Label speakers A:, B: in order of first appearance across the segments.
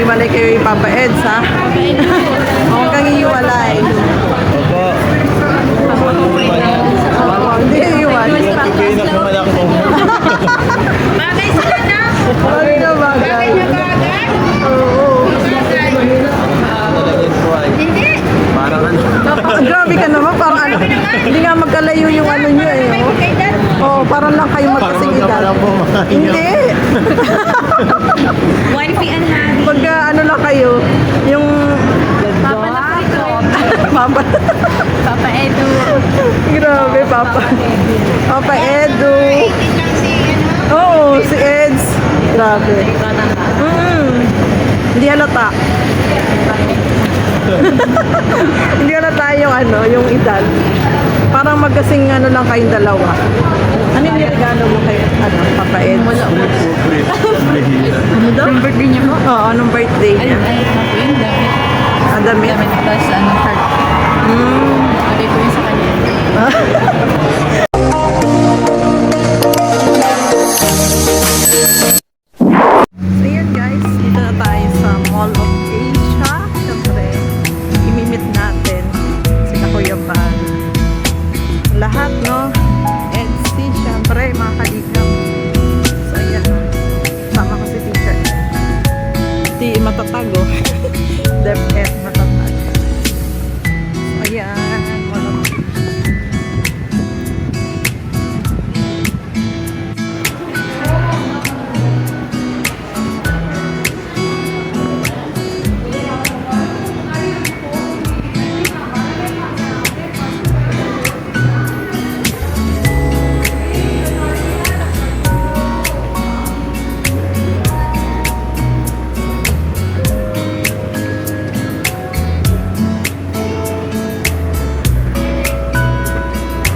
A: Hiwalay kayo yung Papa Eds, ha? Huwag kang iiwalay.
B: Opo.
A: Hindi iiwalay.
B: Pipigay na naman ako.
C: Bagay sila na.
A: Bagay na bagay.
C: Bagay.
A: Oo.
B: Talagang po ay.
C: Hindi.
B: Parang ano.
A: Grabe ka naman. Parang ano. Hindi nga magkalayo yung ano nyo eh. Oh. Oo, parang lang kayo
B: Parang
A: magkasing edad.
B: magkamalang po.
A: Hindi.
C: 1 feet and a half.
A: Pagka ano lang kayo, yung...
C: Papa na po ito.
A: Papa.
C: Papa Edu.
A: Grabe, Papa. Papa Edu.
C: 18 lang si ano.
A: Oo, si Eds. Grabe. Hindi halata. Hindi halata yung ano, yung edad. Parang magkasing ano lang kayong dalawa. Ano yung regalo mo kay ano, Papa Eds?
C: Wala po.
A: Ano daw?
C: Yung birthday niya po?
A: Oo, anong birthday
C: Ay,
A: niya?
C: ay, na po yun. Damit.
A: Ah, damit?
C: Damit plus ano, shirt. Lagay ko yun sa kanya.
A: So yun guys, dito na tayo sa Mall of Asia. Siyempre, imimit natin sila Kuya Bal. Lahat, no? NC, siyempre, mga kaligam. So ayan, no? Sama ko si teacher. Di matatago. DepEd matatag. So ayan, Mall of Asia.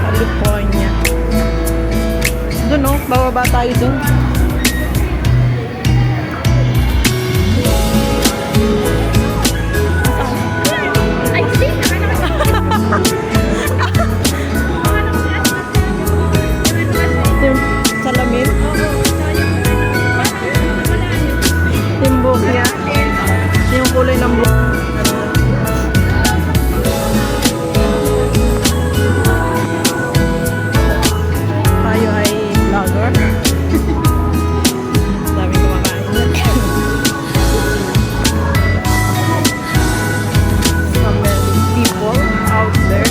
A: California. Doon, no? Bababa tayo doon.
C: Ay, see?
A: Yung salamin. Yung buhok niya. Yung kulay ng buhok. Tayo ay vlogger. Dami kumakain. So many people out there.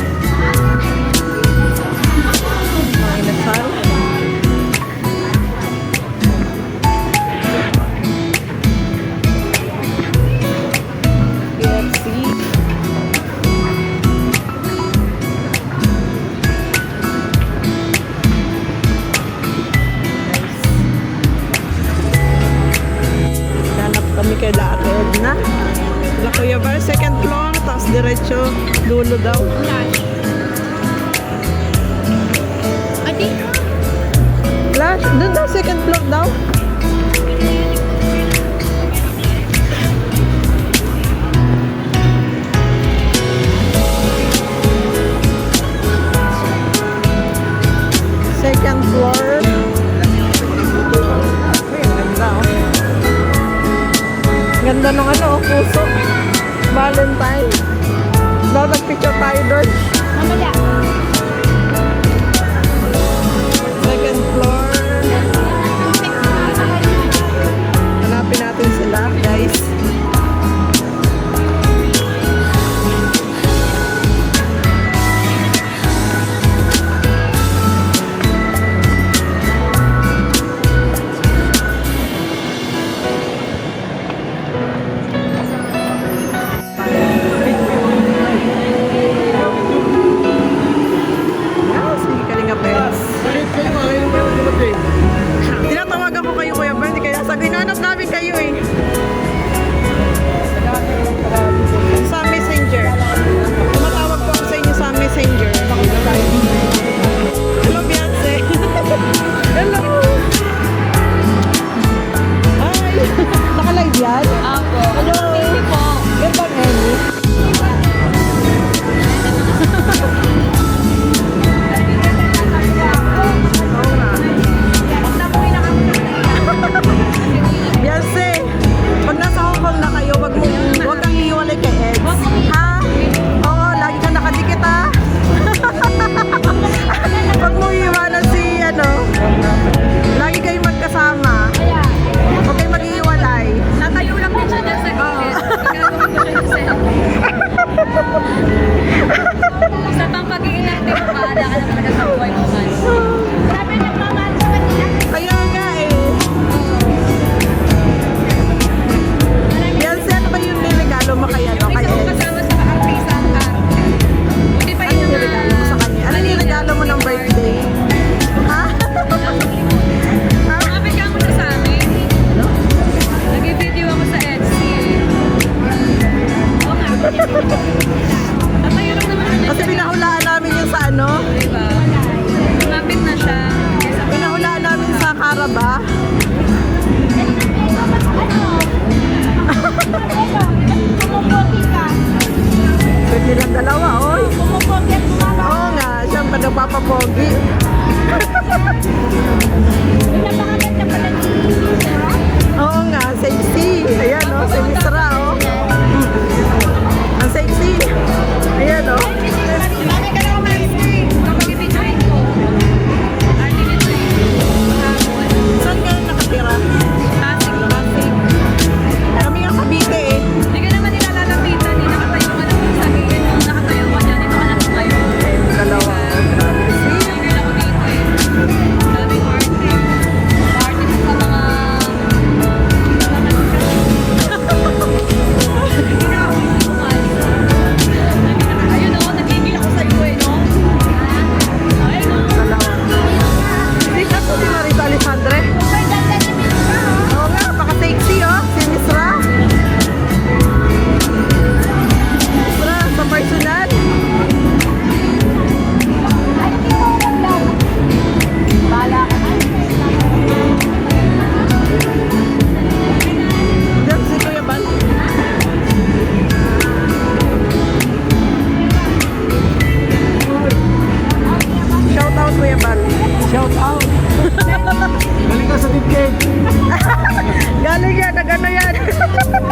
A: Mga inasal. KFC. Hanap kami kay Ate Edna. La Kuya Bar, second floor, tapos diretso, dulo daw.
C: Adi?
A: Flash, doon daw, second floor daw. Second floor. Ay, ang ganda, oh. Ganda ng ano, oh, puso. Valentine. Daw, nagpicture tayo doon.
C: Mamaya.
A: Second floor. Hanapin natin sila, guys. Yes, hindi Kalinga Pets. Tinatawagan ko kayo, Kuya Bal, hindi kayo sabi, hinanap namin kayo eh. Sa Messenger. Tumatawag po ako sa inyo sa Messenger. Hello, Beyonce. Hello. Hi. Naka-live yan?
C: Ako.
A: Hello.
C: Hindi po.
A: Yan bang Emmy? Oo nga. Beyonce, pag nasa Hong Kong na kayo, Dalawa, oy.
C: Pumupogi at bumaba.
A: Oo nga, siya pa nagpapapogi.
C: Napakaganda pala ni Sarah.
A: Oo nga, sexy. Ayan, oh, si Miss Ra, oh. Ang sexy. Ayan, oh.
C: Bakit ka na kumain? Kapag ibigay ko. Ate nito
A: Saan kayo nakatira?
C: Pasig.
A: Kami nga Cavite, eh.
C: Hindi ka naman nila lalapitan. Hindi nakatayo ka lang sa gilid. Nakatayo ka dyan. Ito ka lang tayo.
A: Dalawa. See?
C: Hindi ako dito eh. Daming party. Party sa mga... Ayun o, nagigil ako sa iyo eh, no? Ayun o.
A: Dalawa. Hindi ka po si Marita Alejandre. Oo nga, baka sexy, oh. Si Miss Ra. Miss Ra, sa personal.
C: Bala ka na.
A: Diyan si Kuya Bal. Shout out, Kuya Bal. Shout out.
B: Galing ka sa Bibcade.
A: Galing yan, nag-ano yan.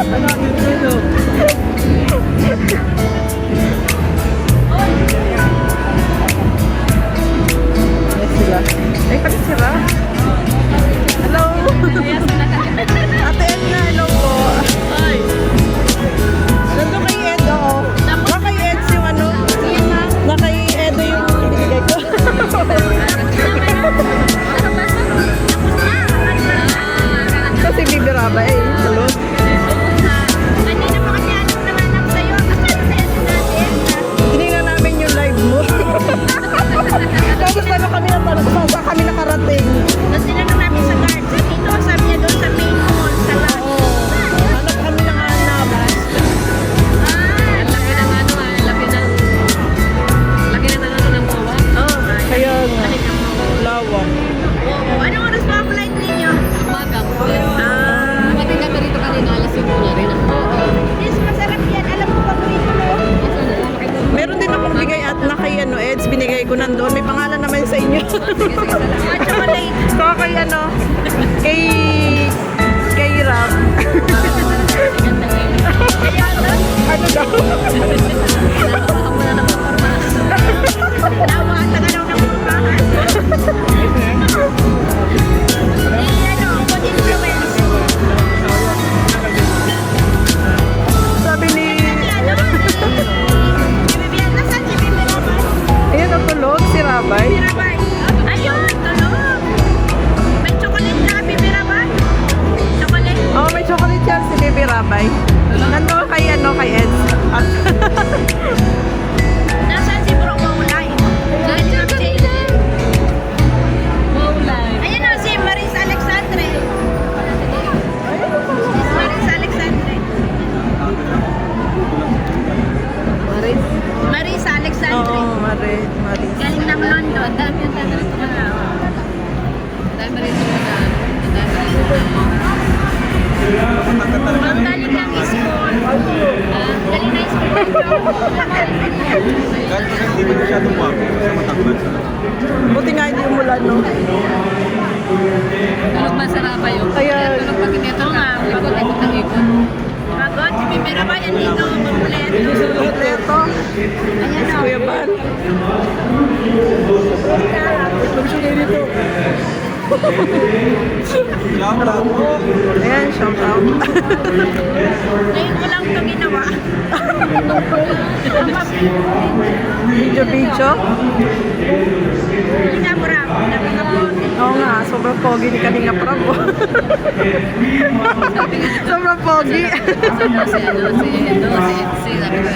B: Ano, dito.
A: Yes, sila. Ay, kasi sila. Hello. Ate Edna, hello po.
C: Ay.
A: Nandun kay Ed, oo. Na kay Ed yung ano. Na kay Edo yung binigay ko. Kasi bibiraba eh. Hello.
C: Kanina pa kasi anong namanap sa'yo. Asan sa'yo natin?
A: Tinignan namin yung live mo. Tapos tanong kami na tanong kung saan kami nakarating.
C: Tapos tinanong namin sa guard. Sa dito, sabi niya doon sa main mall. Sa lobby.
A: Oo. Hanap kami ng hanap.
C: Ang laki ng ano ah. Laki ng ano ng bawa. Oo.
A: Kaya nga.
C: Laki ng bawa.
A: Lawak.
C: Anong oras pa ang flight ninyo? Umaga. Dumating kami rito kanina. Alas 5 na rin. Oo. Yes, masarap yan. Alam mo paborito mo?
A: Meron din akong bigay at na kay ano, Eds, binigay ko nandoon. May pangalan naman sa inyo.
C: At chocolate.
A: Kaya kay ano, kay Rob. Ano daw?
C: Lawa at taga daw ng purupahan. Good influence.
A: Sabi ni,
C: Bibibiyan na saan si Bibi Rabay?
A: ayun ang tulog, si Rabay.
C: Bibi Rabay. Ayun, tulog. May chocolate na Bibi Rabay. Chocolate.
A: Oh, may chocolate yan si Baby Rabay. Nandoon kay ano, kay Eds. At
C: Nasaan si Bro Maulay? Nandiyan si Jaden. Maulay. Ayan o, si Marisa Alexandre. Marisa Alexandre. Marisa Alexandre.
A: oo, Maris.
C: Galing ng London. Dami yung tatanong ko na. Dami rin ito na. Ang galing ng school. Galing na school.
B: Kahit hindi mo masyadong wag sa matakban sa
A: Buti nga hindi umulan, no?
C: Tulog masarap pa yun.
A: Kaya,
C: Tulog pag ito nga. Ikot ng ikot. Pagod, si Bibi Rabay, andito, mamulit.
A: kompleto.
C: Ayan o.
A: Kuya Bal.
B: Shout out po.
A: Ayan, shout out.
C: Ngayon ko lang ito ginawa.
A: Video.
C: Kinabra.
A: Oo nga, sobrang pogi ni Kalinga Prab. Sobrang pogi.
C: Sabi ko si Edo, si Etsy, sabi ko,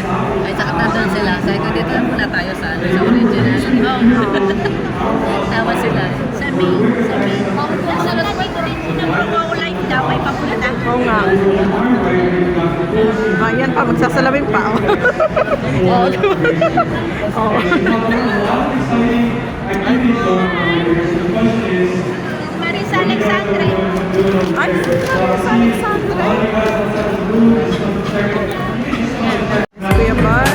C: ay sakit na doon sila. Sabi ko, dito lang muna tayo sa original. Tawa sila. Sabi. Nasunod ko dito din ng live daw, ay papunta.
A: Oo nga. Ayan pa, magsasalamin pa. Oo. Oo.
C: Marisa Alexandre.
A: Ay, sa Alexandre. Kuya Bal.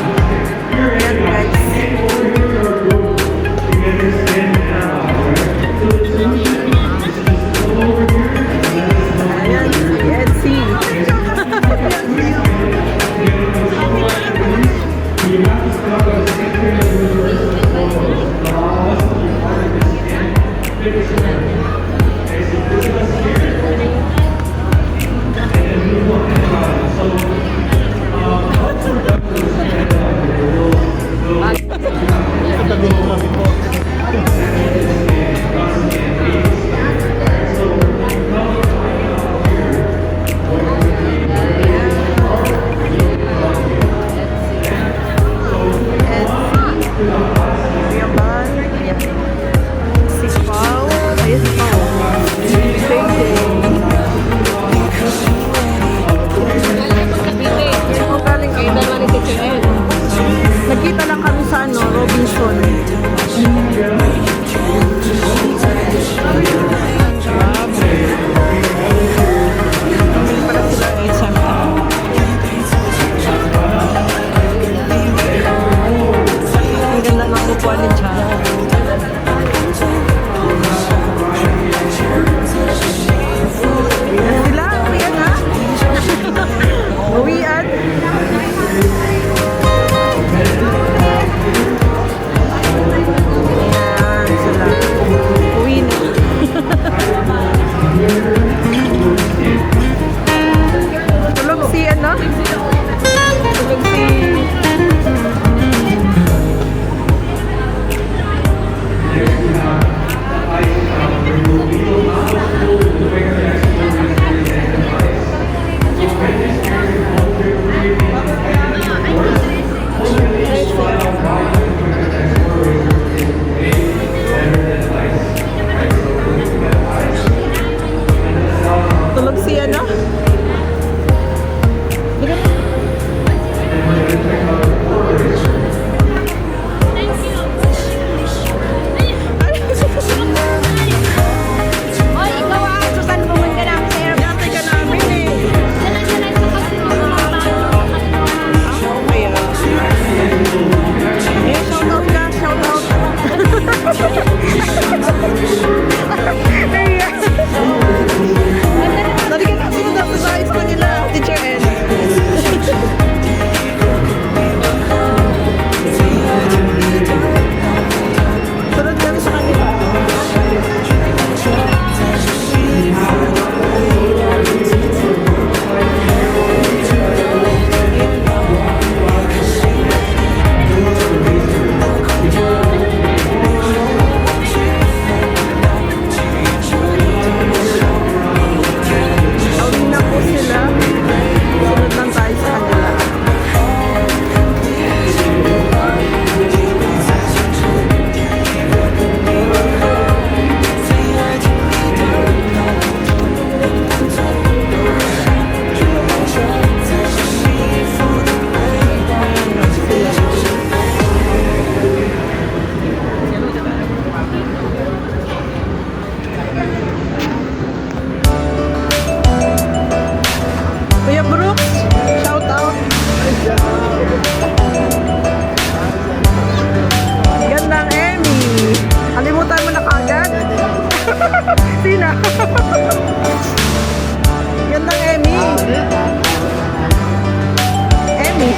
A: Amy.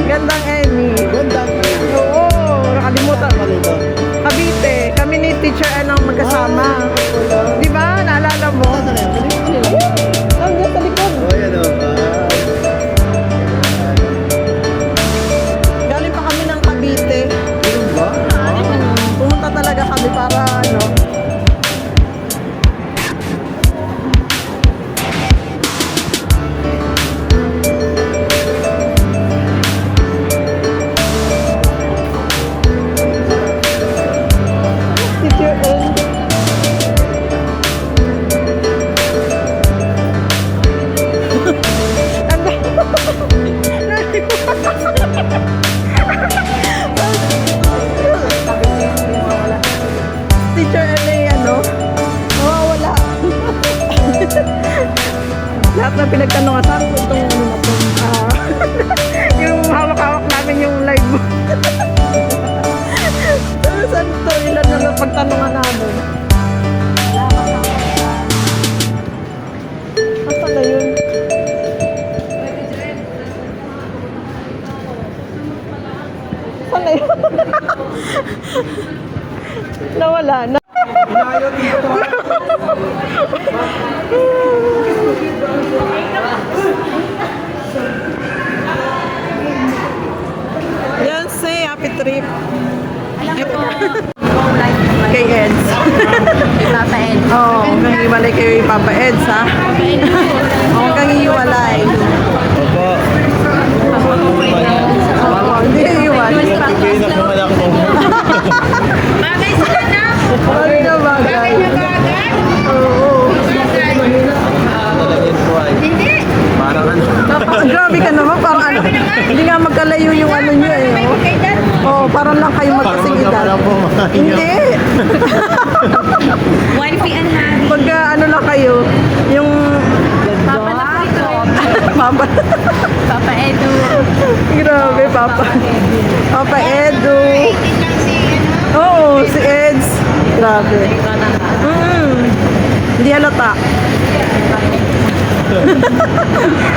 A: Gandang Amy.
B: Ganda.
A: Oo, nakalimutan.
B: Malito.
A: Cavite. Kami ni Teacher Ann ang magkasama. Di ba? Naalala mo? Nandiyan sa likod.
B: Oh, yan o.
A: Galing pa kami ng Cavite.
B: Ganun ba?
A: Pumunta talaga kami para ano. Teacher Ann. Teacher Ann ay ano, nawawala. Lahat na pinagtanong saan po itong ano na po. Yung hawak-hawak namin yung live mo. Saan to? Ilan na lang pagtanungan namin. Asa na yun? Saan na yun? Nawala na.
B: Inayot dito.
A: Yan, say happy trip.
C: Go like
A: Kay Eds.
C: kay Papa Ed.
A: Oo, hanggang iwalay kay Papa Eds, ha? Oo, hanggang iwalay.
B: Opo.
A: Oo, hindi iwalay.
B: Tingin na kumalak mo.
C: Bagay sila na.
A: Bagay na bagay.
C: Bagay.
A: Oo.
B: Talagyan po ay.
C: Hindi.
B: Parang ano.
A: Grabe ka naman, parang ano. Hindi nga magkalayo yung ano nyo eh. Oh.
C: Kay Dad.
A: Oo, parang lang kayo magkasing edad.
B: Parang po.
A: Hindi.
C: Wifey and Harry.
A: Pagka ano lang kayo, yung
C: Papa na po ito.
A: Papa.
C: Papa Edu.
A: Grabe, Papa. Papa Edu.
C: 18 lang si ano.
A: Oo, si Eds. Grabe. Hindi halata.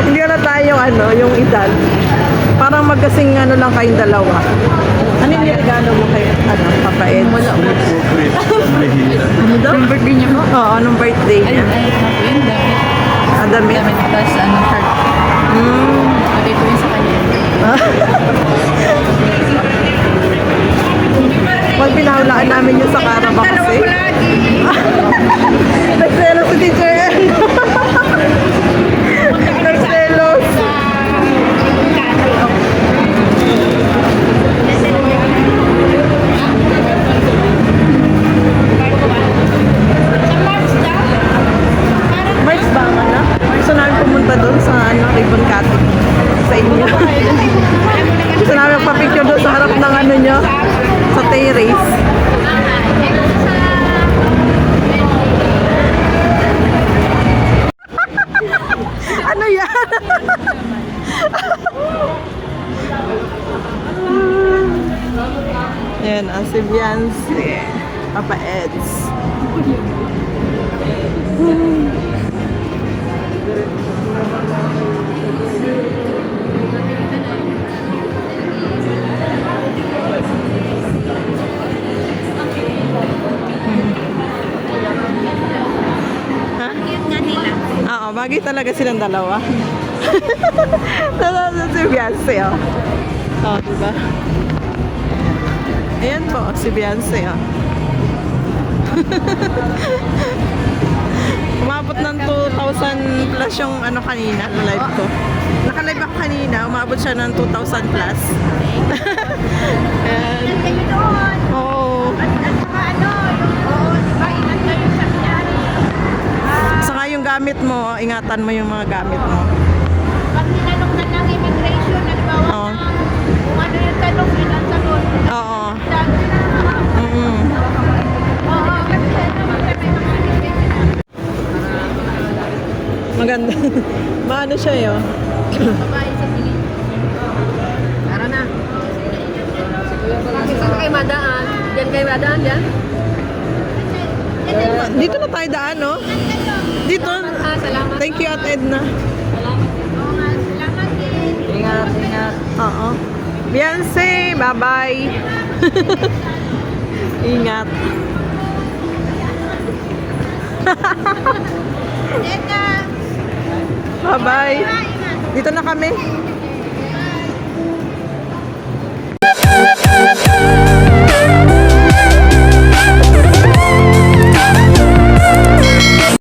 A: Hindi halata yung ano, yung edad. Parang magkasing ano lang kayong dalawa. Ano yung regalo mo kay ano, Papa Eds? Wala mo. Ano daw?
C: Yung birthday niya po.
A: Oo, anong birthday
C: Ay,
A: niya?
C: ay, yun, damit.
A: Ah, damit.
C: Damit, tapos ano, shirt. Pwede ko yun sa kanya.
A: Pag pinahulaan namin yung sa Caraba kasi. Nagselos si Teacher Ann. Nagselos. March ba nga na? Gusto namin pumunta doon sa ano, ribbon cutting sa inyo. Gusto namin pa-picture doon sa harap ng ano nyo, sa terrace. Ano yan? Yan, ang si Beyonce. Papa Eds. Ha?
C: Cute nga nila.
A: Oo, bagay talaga silang dalawa. Nasa si Beyonce, oh. Oh, diba? Ayan po, si Beyonce, oh. Umabot ng 2,000 plus yung ano kanina, live ko. Naka-live ako kanina, umabot siya ng 2,000 plus. Ayan.
C: Kayo doon.
A: Oo.
C: At saka ano, yung oo, diba, ingat kayo sa kanyari.
A: Saka yung gamit mo, ingatan mo yung mga gamit mo.
C: Pag tinanong na ng immigration, halimbawa
A: Oo.
C: na, kung ano yung tanong, yun ang sagot.
A: Oo.
C: Dami na.
A: Mm.
C: Oo, kasi naman kami mga immigration.
A: Maganda. Maano siya yun?
C: Babae sa piling. Tara na. Bakit saan kayo madaan? Diyan kayo madaan, diyan?
A: Dito na tayo daan, no? Dito.
C: Salamat.
A: Thank you, Ate Edna.
C: Oo nga, salamat din.
A: bye-bye. Ingat. Bye-bye. Dito na kami.